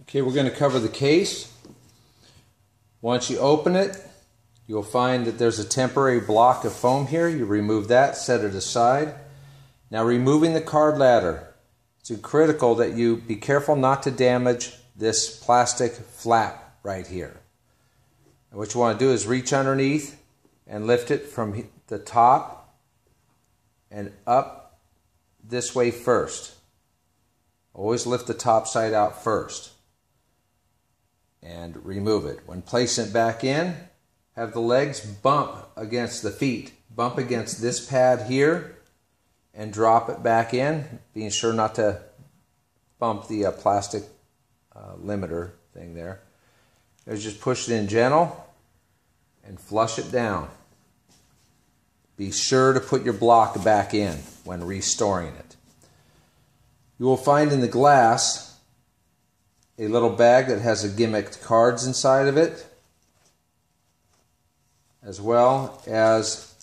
Okay, we're going to cover the case. Once you open it, you'll find that there's a temporary block of foam here. You remove that, set it aside. Now, removing the card ladder, it's critical that you be careful not to damage this plastic flap right here. And what you want to do is reach underneath and lift it from the top and up this way first. Always lift the top side out first and remove it. When placing it back in, have the legs bump against the feet. Bump against this pad here and drop it back in, being sure not to bump the plastic limiter thing there. Just push it in gentle and flush it down. Be sure to put your block back in when restoring it. You will find in the glass a little bag that has a Gimmick cards inside of it, as well as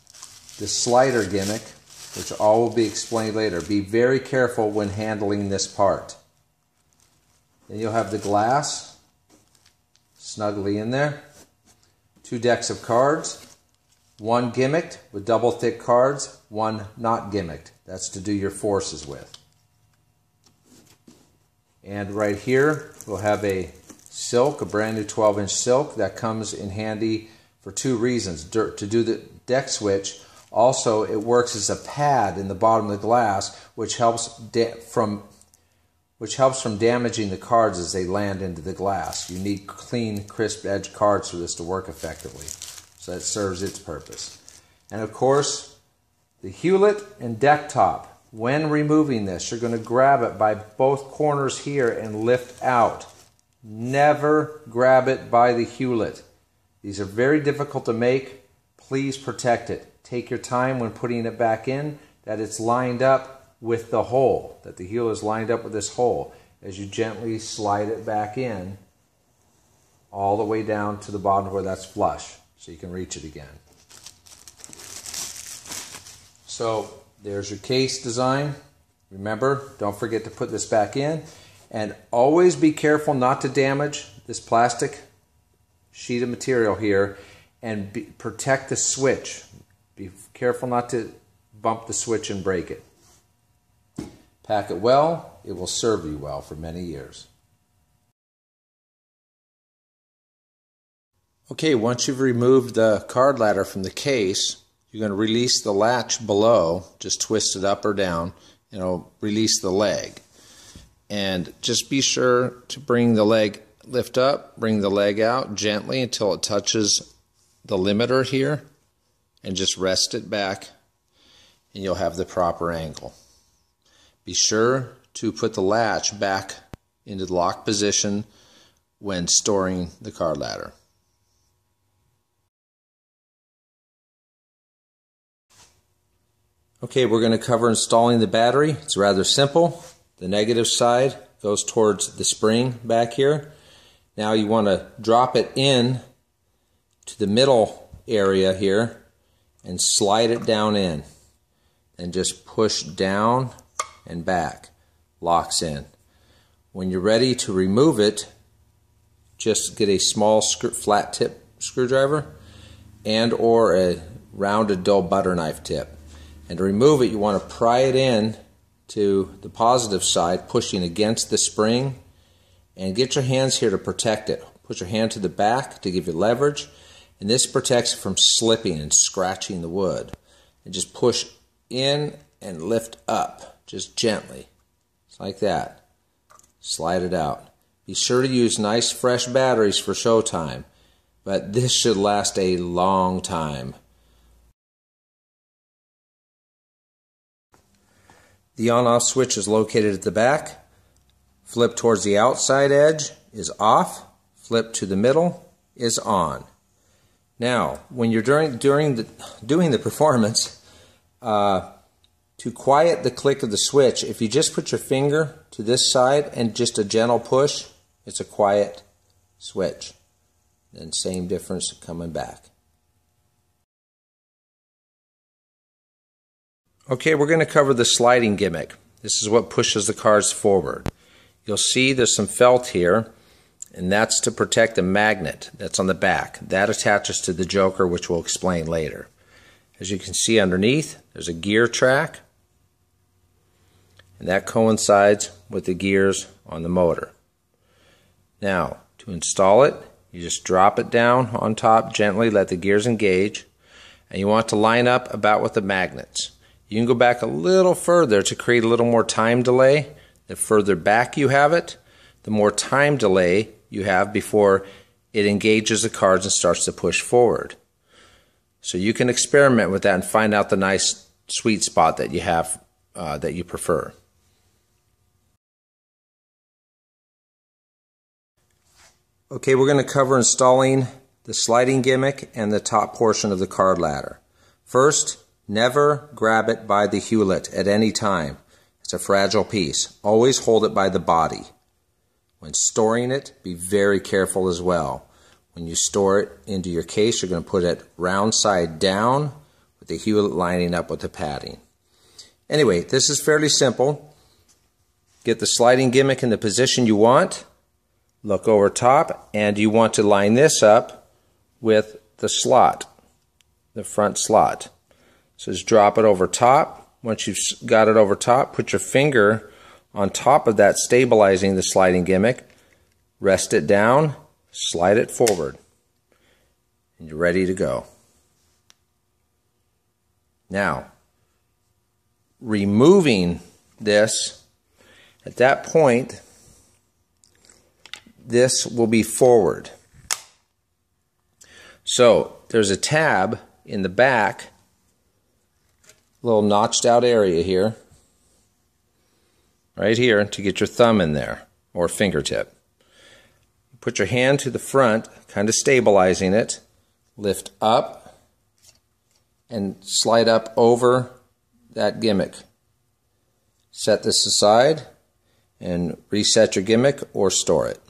the slider Gimmick, which all will be explained later. Be very careful when handling this part. Then you'll have the glass snugly in there, 2 decks of cards, 1 gimmicked with double thick cards, 1 not gimmicked. That's to do your forces with. And right here we'll have a silk, a brand new 12-inch silk that comes in handy for 2 reasons. To do the deck switch, also it works as a pad in the bottom of the glass, which helps from damaging the cards as they land into the glass. You need clean, crisp edge cards for this to work effectively. So that serves its purpose. And of course, the Hewlett and deck top. When removing this, you're going to grab it by both corners here and lift out. Never grab it by the Hewlett. These are very difficult to make. Please protect it. Take your time when putting it back in, that it's lined up with the hole, that the Hewlett is lined up with this hole. As you gently slide it back in, all the way down to the bottom where that's flush, so you can reach it again. So there's your case design. Remember, don't forget to put this back in, and always be careful not to damage this plastic sheet of material here, and protect the switch. Be careful not to bump the switch and break it. Pack it well. It will serve you well for many years. Okay, once you've removed the card ladder from the case, you're going to release the latch below. Just twist it up or down, and it'll release the leg. And just be sure to bring the leg, lift up, bring the leg out gently until it touches the limiter here, and just rest it back, and you'll have the proper angle. Be sure to put the latch back into the lock position when storing the card ladder. Okay, we're going to cover installing the battery. It's rather simple. The negative side goes towards the spring back here. Now you want to drop it in to the middle area here and slide it down in. And just push down and back. Locks in. When you're ready to remove it, just get a small flat tip screwdriver and or a rounded dull butter knife tip. And to remove it, you want to pry it in to the positive side, pushing against the spring, and get your hands here to protect it. Put your hand to the back to give you leverage, and this protects it from slipping and scratching the wood. And just push in and lift up, just gently. It's like that. Slide it out. Be sure to use nice fresh batteries for showtime, but this should last a long time. The on-off switch is located at the back. Flip towards the outside edge is off. Flip to the middle is on. Now, when you're doing the performance, to quiet the click of the switch, if you just put your finger to this side and just a gentle push, it's a quiet switch. And same difference coming back. Okay, we're going to cover the sliding gimmick. This is what pushes the cards forward. You'll see there's some felt here, and that's to protect the magnet that's on the back. That attaches to the joker, which we'll explain later. As you can see underneath, there's a gear track, and that coincides with the gears on the motor. Now, to install it, you just drop it down on top gently, let the gears engage, and you want to line up about with the magnets. You can go back a little further to create a little more time delay. The further back you have it, the more time delay you have before it engages the cards and starts to push forward. So you can experiment with that and find out the nice sweet spot that you have that you prefer. Okay, we're going to cover installing the sliding gimmick and the top portion of the card ladder. First, never grab it by the hewlett at any time. It's a fragile piece. Always hold it by the body. When storing it, be very careful as well. When you store it into your case, you're going to put it round side down with the hewlett lining up with the padding. Anyway, this is fairly simple. Get the sliding gimmick in the position you want. Look over top, and you want to line this up with the slot, the front slot. So just drop it over top. Once you've got it over top, put your finger on top of that, stabilizing the sliding gimmick. Rest it down, slide it forward, and you're ready to go. Now, removing this, at that point, this will be forward. So there's a tab in the back, little notched out area here, right here, to get your thumb in there, or fingertip. Put your hand to the front, kind of stabilizing it, lift up, and slide up over that gimmick. Set this aside and reset your gimmick or store it.